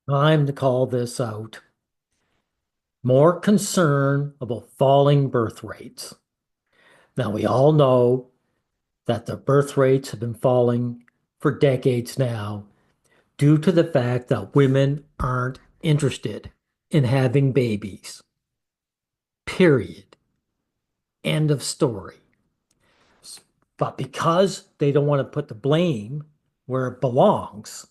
Time to call this out. More concern about falling birth rates. Now, we all know that the birth rates have been falling for decades now due to the fact that women aren't interested in having babies. Period. End of story. But because they don't want to put the blame where it belongs,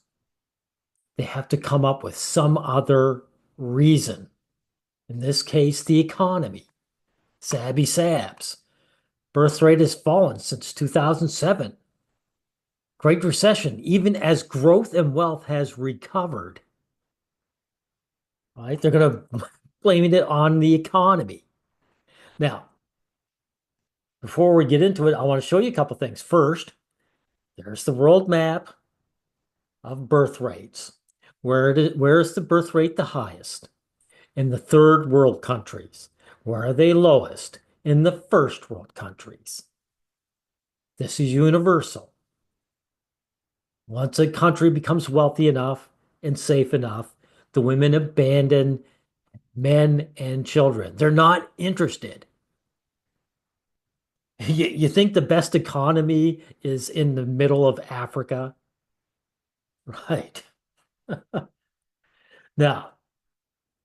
they have to come up with some other reason. In this case, the economy. Sabby Sabs. Birth rate has fallen since 2007. Great Recession, even as growth and wealth has recovered. Right? They're going to blaming it on the economy. Now, before we get into it, I want to show you a couple things. First, there's the world map of birth rates. Where is the birth rate the highest? In the third world countries. Where are they lowest? In the first world countries. This is universal. Once a country becomes wealthy enough and safe enough, the women abandon men and children. They're not interested. You think the best economy is in the middle of Africa? Right. Now,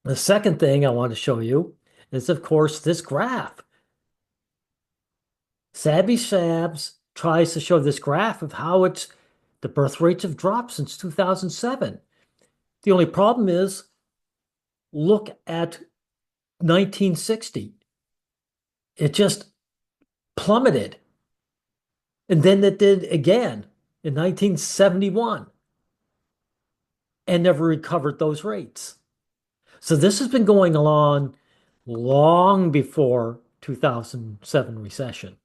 the second thing I want to show you is, of course, this graph. Sabby Sabs tries to show this graph of how the birth rates have dropped since 2007. The only problem is, look at 1960. It just plummeted. And then it did again in 1971 and never recovered those rates. So this has been going on long before 2007 recession.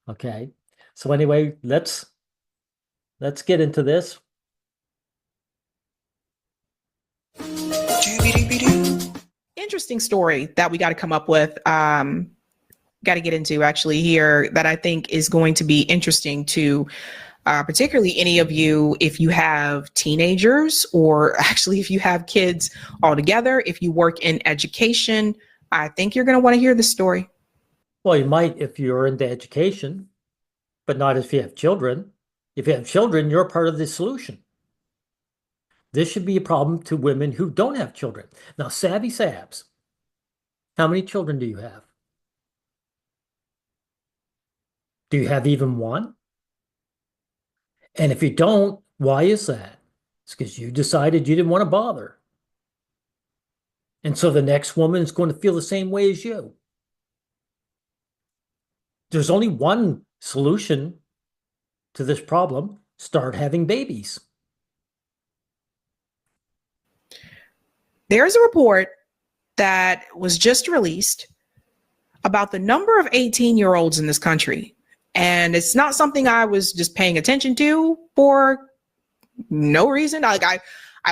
Okay. So anyway, let's get into this. Interesting story that we got to come up with. Got to get into actually here that I think is going to be interesting to particularly any of you if you have teenagers or actually if you have kids altogether, if you work in education. I think you're going to want to hear this story. Well, you might if you're into education, but not if you have children. If you have children, you're part of the solution. This should be a problem to women who don't have children. Now, Savvy Sabs, how many children do you have? Do you have even one? And if you don't, why is that? It's because you decided you didn't want to bother. And so the next woman is going to feel the same way as you. There's only one solution to this problem. Start having babies. There's a report that was just released about the number of 18-year-olds in this country. And it's not something I was just paying attention to for no reason. I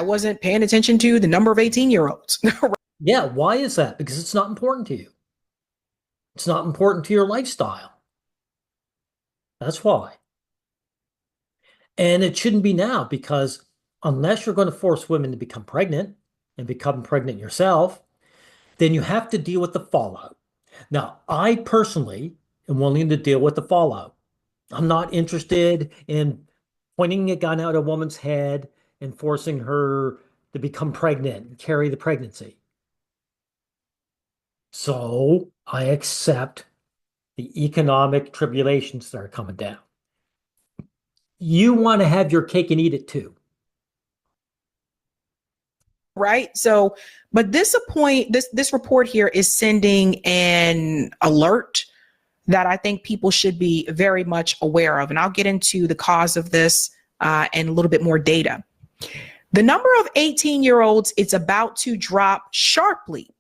wasn't paying attention to the number of 18-year-olds. Yeah, why is that? Because it's not important to you. It's not important to your lifestyle. That's why. And it shouldn't be now because unless you're going to force women to become pregnant and become pregnant yourself, then you have to deal with the fallout. Now, I personally am willing to deal with the fallout. I'm not interested in pointing a gun at a woman's head and forcing her to become pregnant and carry the pregnancy. So I accept the economic tribulations that are coming down. You want to have your cake and eat it too. Right. So, but this report here is sending an alert that I think people should be very much aware of. And I'll get into the cause of this and a little bit more data. The number of 18-year-olds is about to drop sharply,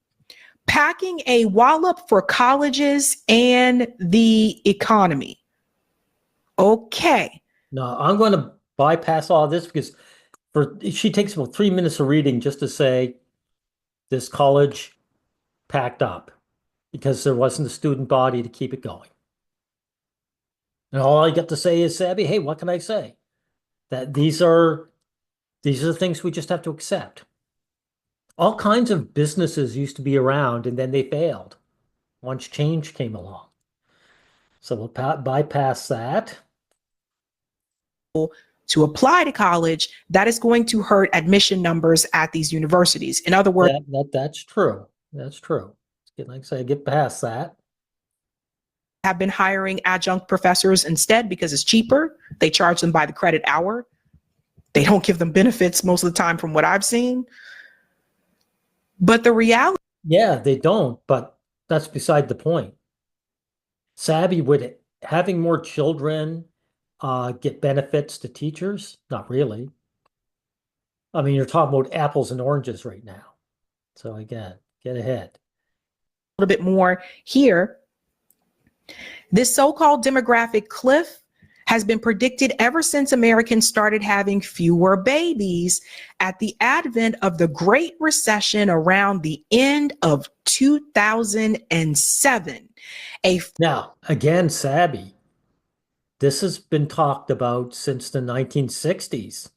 packing a wallop for colleges and the economy. Okay. Now, I'm going to bypass all this because she takes about 3 minutes of reading just to say this college packed up because there wasn't a student body to keep it going. And all I get to say is, Sabby, hey, what can I say? That these are These are the things we just have to accept. All kinds of businesses used to be around and then they failed once change came along. So we'll bypass that. To apply to college, that is going to hurt admission numbers at these universities. In other words, That's true. That's true. Like I say, get past that. have been hiring adjunct professors instead because it's cheaper. They charge them by the credit hour. They don't give them benefits most of the time from what I've seen. But the reality, Yeah, they don't, but that's beside the point. Savvy, would having more children get benefits to teachers? Not really. I mean, you're talking about apples and oranges right now. So again, get ahead. a little bit more here. This so-called demographic cliff has been predicted ever since Americans started having fewer babies at the advent of the Great Recession around the end of 2007. Now, again, Sabby, this has been talked about since the 1960s.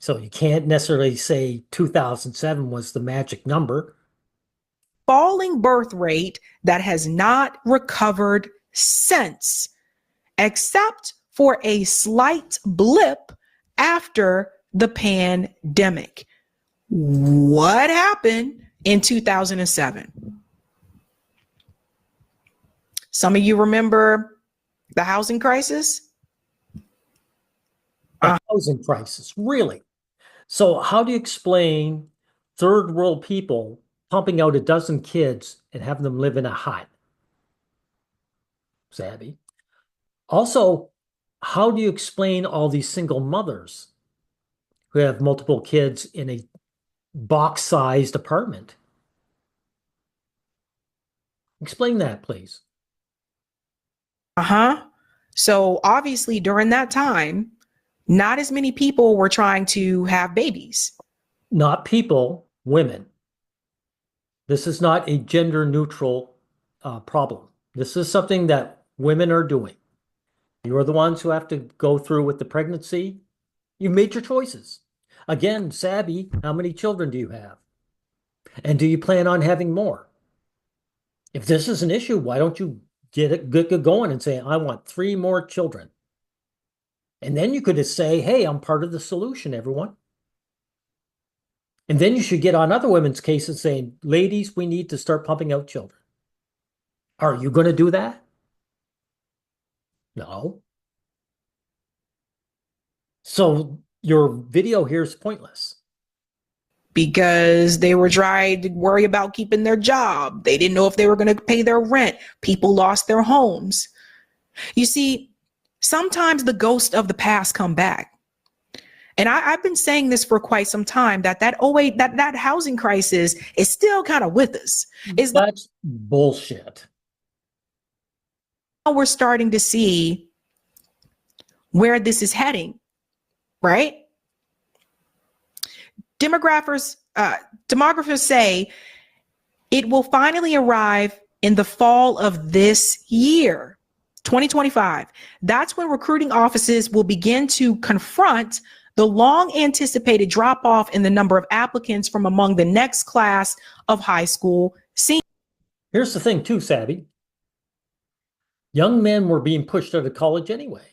So you can't necessarily say 2007 was the magic number. Falling birth rate that has not recovered since, except for a slight blip after the pandemic. What happened in 2007? Some of you remember the housing crisis? A housing crisis, really. So how do you explain third world people pumping out a dozen kids and having them live in a hut? Sabby. Also, how do you explain all these single mothers who have multiple kids in a box-sized apartment? Explain that, please. So obviously during that time, not as many people were trying to have babies. Not people, women. This is not a gender neutral problem. This is something that women are doing. You're the ones who have to go through with the pregnancy. You made your choices. Again, Sabby, how many children do you have? And do you plan on having more? If this is an issue, why don't you get going and say, I want 3 more children? And then you could just say, hey, I'm part of the solution, everyone. And then you should get on other women's cases saying, ladies, we need to start pumping out children. Are you going to do that? No. So your video here is pointless. Because they were trying to worry about keeping their job. They didn't know if they were going to pay their rent. People lost their homes. You see, sometimes the ghosts of the past come back. And I've been saying this for quite some time, that housing crisis is still kind of with us. That's bullshit. Now we're starting to see where this is heading, right? Demographers say it will finally arrive in the fall of this year, 2025. That's when recruiting offices will begin to confront the long anticipated drop off in the number of applicants from among the next class of high school seniors. Here's the thing too, Savvy. Young men were being pushed out of college anyway.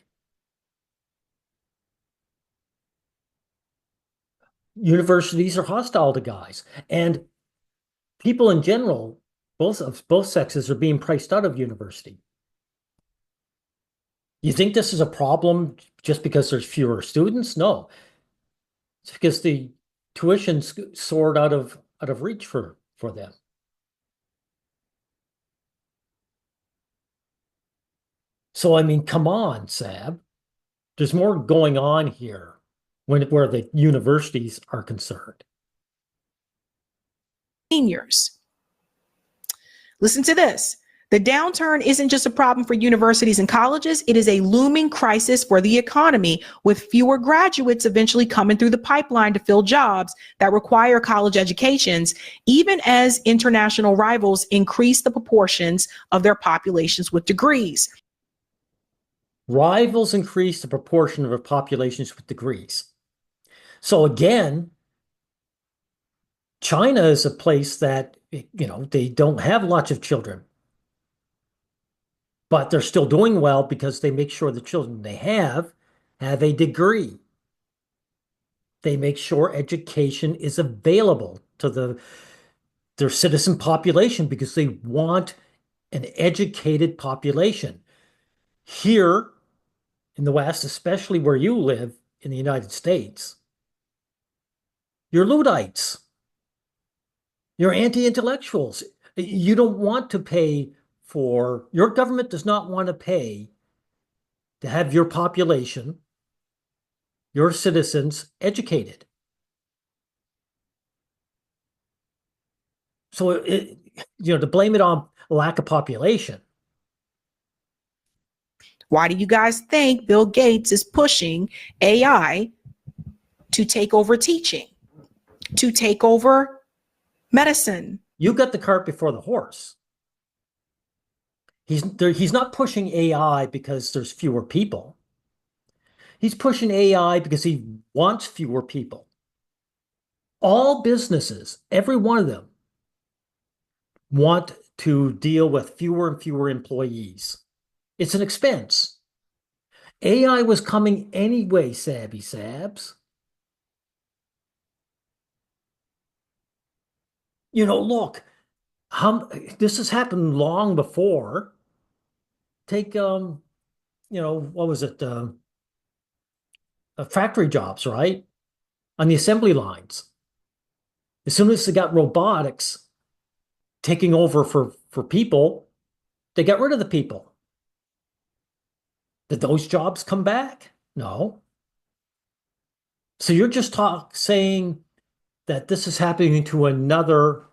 Universities are hostile to guys, and people in general, both sexes, are being priced out of university. You think this is a problem just because there's fewer students? No, it's because the tuition's soared out of reach for them. So I mean, come on, Sab. There's more going on here where the universities are concerned. Seniors. Listen to this. The downturn isn't just a problem for universities and colleges. It is a looming crisis for the economy, with fewer graduates eventually coming through the pipeline to fill jobs that require college educations, even as international rivals increase the proportions of their populations with degrees. Rivals increase the proportion of their populations with degrees. So again, China is a place that, they don't have lots of children, but they're still doing well because they make sure the children they have a degree. They make sure education is available to their citizen population because they want an educated population. Here in the West, especially where you live in the United States, you're Luddites. You're anti-intellectuals. You don't want to pay your government does not want to pay to have your population, your citizens educated. So to blame it on lack of population. Why do you guys think Bill Gates is pushing AI to take over teaching, to take over medicine? You got the cart before the horse. He's not pushing AI because there's fewer people. He's pushing AI because he wants fewer people. All businesses, every one of them, want to deal with fewer and fewer employees. It's an expense. AI was coming anyway, Sabby Sabs. Look, this has happened long before. Take, what was it? Factory jobs, right? On the assembly lines. As soon as they got robotics taking over for people, they got rid of the people. Did those jobs come back? No. So you're just saying that this is happening to another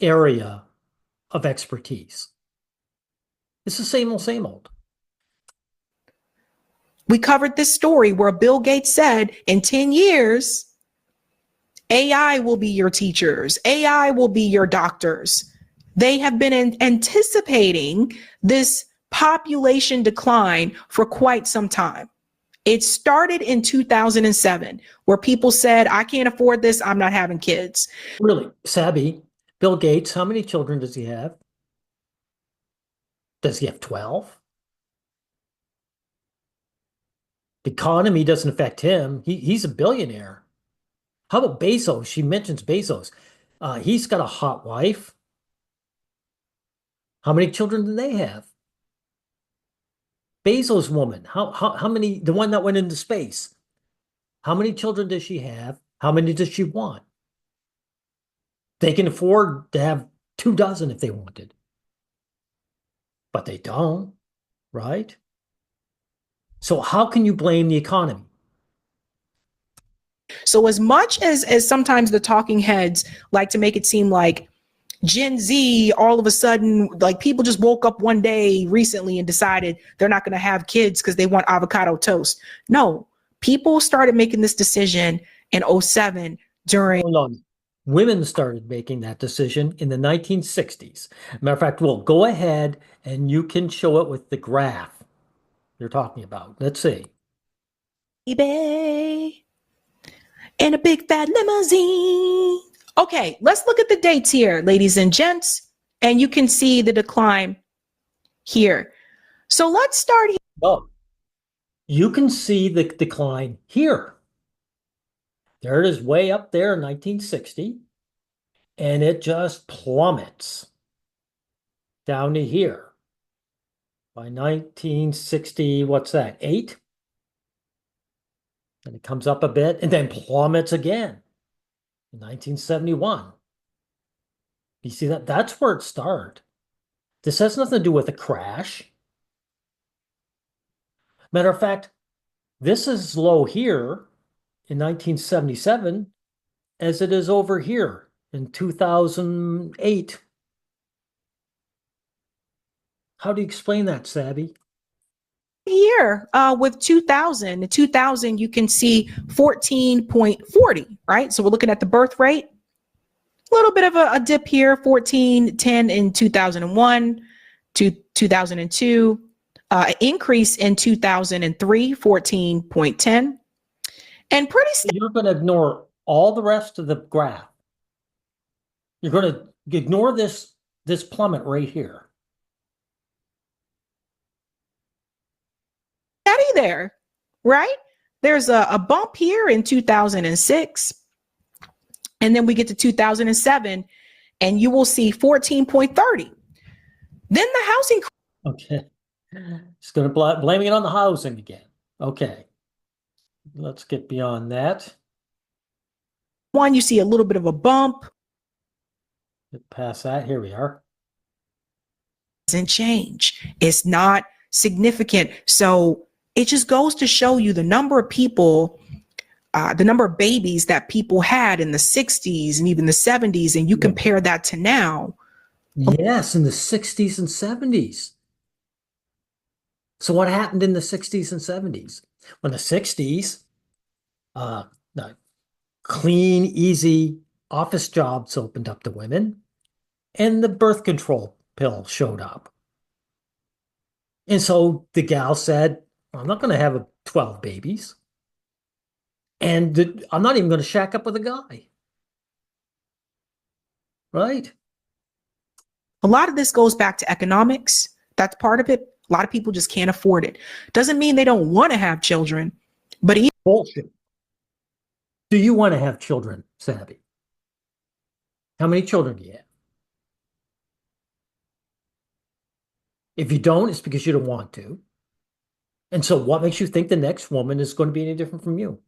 area of expertise. It's the same old, same old. We covered this story where Bill Gates said in 10 years, AI will be your teachers. AI will be your doctors. They have been anticipating this population decline for quite some time. It started in 2007, where people said, I can't afford this. I'm not having kids. Really, Sabby, Bill Gates, how many children does he have? Does he have 12? The economy doesn't affect him. He's a billionaire. How about Bezos? She mentions Bezos. He's got a hot wife. How many children do they have? Bezos woman, how many, the one that went into space, how many children does she have? How many does she want? They can afford to have 24 if they wanted, but they don't, right? So how can you blame the economy? So as much as sometimes the talking heads like to make it seem like Gen Z, all of a sudden, like people just woke up one day recently and decided they're not going to have kids because they want avocado toast. No, people started making this decision in 2007 during. Hold on. Women started making that decision in the 1960s. Matter of fact, we'll go ahead and you can show it with the graph you're talking about. Let's see. Baby, in a big fat limousine. Okay, let's look at the dates here, ladies and gents, and you can see the decline here. So let's start here. Oh, you can see the decline here. There it is way up there in 1960, and it just plummets down to here. By 1960, what's that, 8? And it comes up a bit and then plummets again in 1971. You see that? That's where it started. This has nothing to do with a crash. Matter of fact, this is low here in 1977 as it is over here in 2008. How do you explain that, Sabby? Here with 2000, you can see 14.40, right? So we're looking at the birth rate. A little bit of a dip here, 14.10 in 2001 to 2002. Increase in 2003, 14.10, and pretty steady. You're going to ignore all the rest of the graph. You're going to ignore this plummet right here. There, right? There's a bump here in 2006, and then we get to 2007, and you will see 14.30. Then the housing. Okay. Just going to blaming it on the housing again. Okay. Let's get beyond that. One, you see a little bit of a bump. Get past that. Here we are. Doesn't change. It's not significant. So it just goes to show you the number of people, the number of babies that people had in the 60s and even the 70s, and you compare that to now. Yes, in the 60s and 70s. So what happened in the 60s and 70s? When the 60s, clean, easy office jobs opened up to women, and the birth control pill showed up. And so the gal said, I'm not going to have 12 babies. And I'm not even going to shack up with a guy. Right? A lot of this goes back to economics. That's part of it. A lot of people just can't afford it. Doesn't mean they don't want to have children, but bullshit. Do you want to have children, Sabby? How many children do you have? If you don't, it's because you don't want to. And so what makes you think the next woman is going to be any different from you?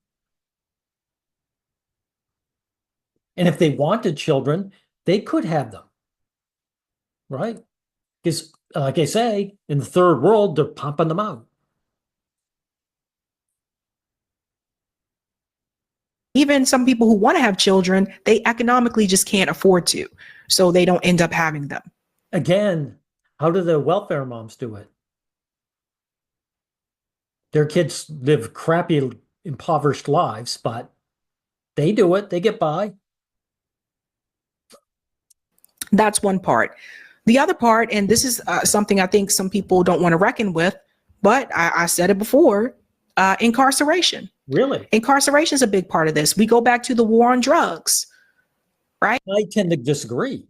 And if they wanted children, they could have them. Right? Because, like I say, in the third world, they're pumping them out. Even some people who want to have children, they economically just can't afford to. So they don't end up having them. Again, how do the welfare moms do it? Their kids live crappy, impoverished lives, but they do it. They get by. That's one part. The other part, and this is something I think some people don't want to reckon with, but I said it before, incarceration. Really? Incarceration is a big part of this. We go back to the war on drugs, right? I tend to disagree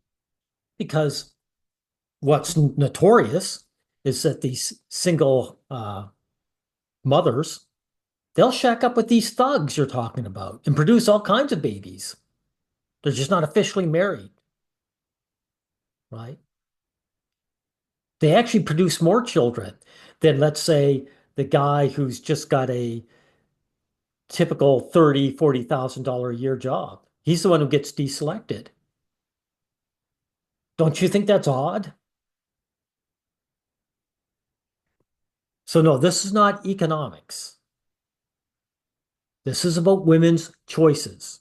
because what's notorious is that these single mothers, they'll shack up with these thugs you're talking about and produce all kinds of babies. They're just not officially married, right? They actually produce more children than, let's say, the guy who's just got a typical $30,000, $40,000 a year job. He's the one who gets deselected. Don't you think that's odd? So no, this is not economics. This is about women's choices.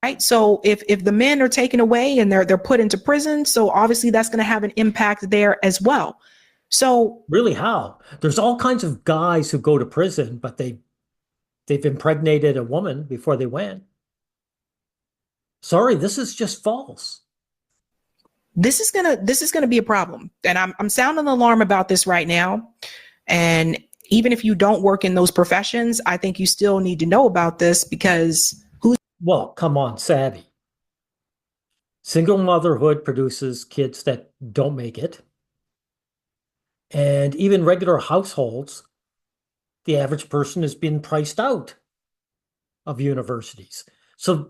Right. So if the men are taken away and they're put into prison, so obviously that's going to have an impact there as well. So really, how? There's all kinds of guys who go to prison, but they've impregnated a woman before they went. Sorry, this is just false. This is gonna be a problem, and I'm sounding the alarm about this right now. And even if you don't work in those professions, I think you still need to know about this because well, come on, savvy. Single motherhood produces kids that don't make it. And even regular households, the average person has been priced out of universities. So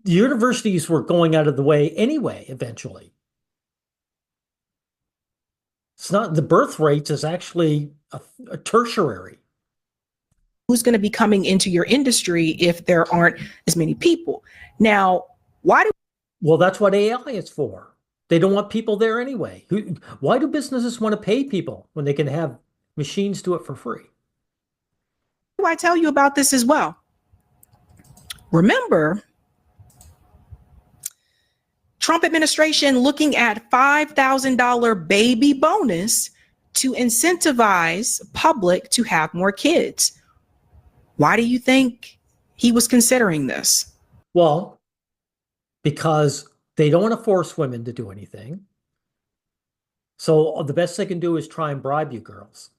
the universities were going out of the way anyway, eventually. It's not the birth rates is actually a tertiary. Who's going to be coming into your industry if there aren't as many people? Now, well, that's what AI is for. They don't want people there anyway. Why do businesses want to pay people when they can have machines do it for free? Do I tell you about this as well? Remember, Trump administration looking at $5,000 baby bonus to incentivize public to have more kids. Why do you think he was considering this? Well, because they don't want to force women to do anything. So the best they can do is try and bribe you girls.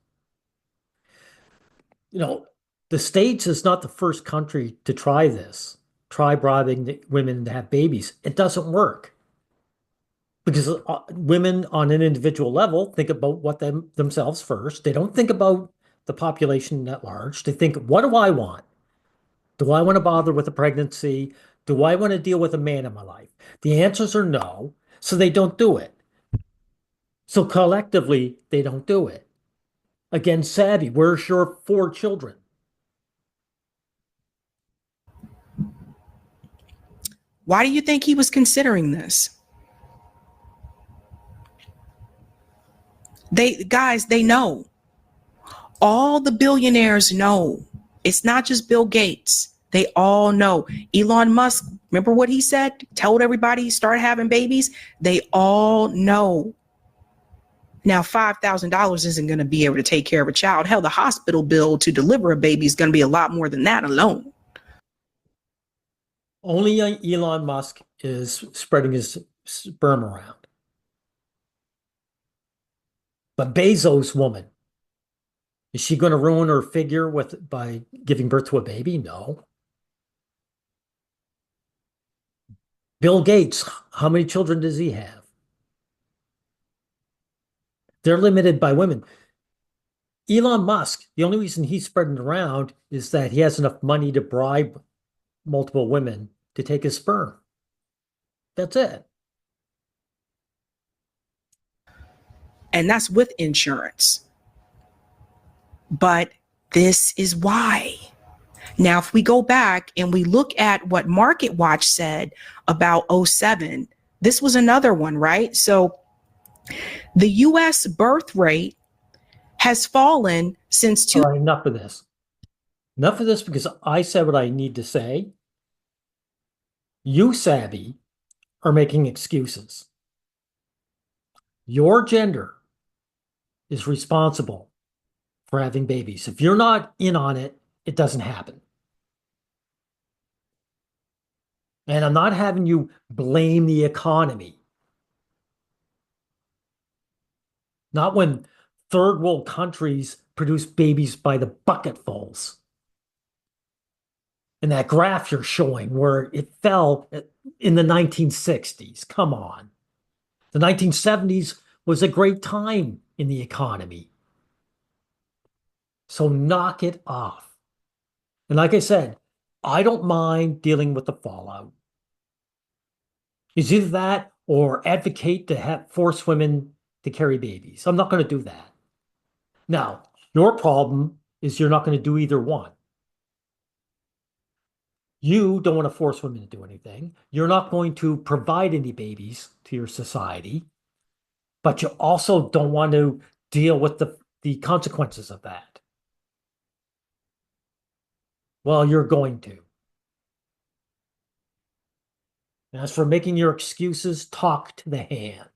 You know, the States is not the first country to try this. Try bribing the women to have babies. It doesn't work because women on an individual level think about what themselves first. They don't think about the population at large. They think, what do I want? Do I want to bother with a pregnancy? Do I want to deal with a man in my life? The answers are no, so they don't do it. So collectively, they don't do it. Again, Savvy, where's your 4 children? Why do you think he was considering this? They know. All the billionaires know. It's not just Bill Gates. They all know. Elon Musk, remember what he said? Told everybody start having babies. They all know. Now, $5,000 isn't going to be able to take care of a child. Hell, the hospital bill to deliver a baby is going to be a lot more than that alone. Only Elon Musk is spreading his sperm around. But Bezos' woman, is she going to ruin her figure by giving birth to a baby? No. Bill Gates, how many children does he have? They're limited by women. Elon Musk, the only reason he's spreading around is that he has enough money to bribe multiple women to take his sperm. That's it. And that's with insurance. But this is why. Now, if we go back and we look at what Market Watch said about '07, this was another one, right? So the US birth rate has fallen since All two. right, enough of this. Enough of this because I said what I need to say. You, Savvy, are making excuses. Your gender is responsible for having babies. If you're not in on it, it doesn't happen. And I'm not having you blame the economy. Not when third world countries produce babies by the bucketfuls. And that graph you're showing where it fell in the 1960s. Come on. The 1970s was a great time in the economy. So knock it off. And like I said, I don't mind dealing with the fallout. It's either that or advocate to force women to carry babies. I'm not going to do that. Now, your problem is you're not going to do either one. You don't want to force women to do anything. You're not going to provide any babies to your society, but you also don't want to deal with the consequences of that. Well, you're going to. As for making your excuses, talk to the hand.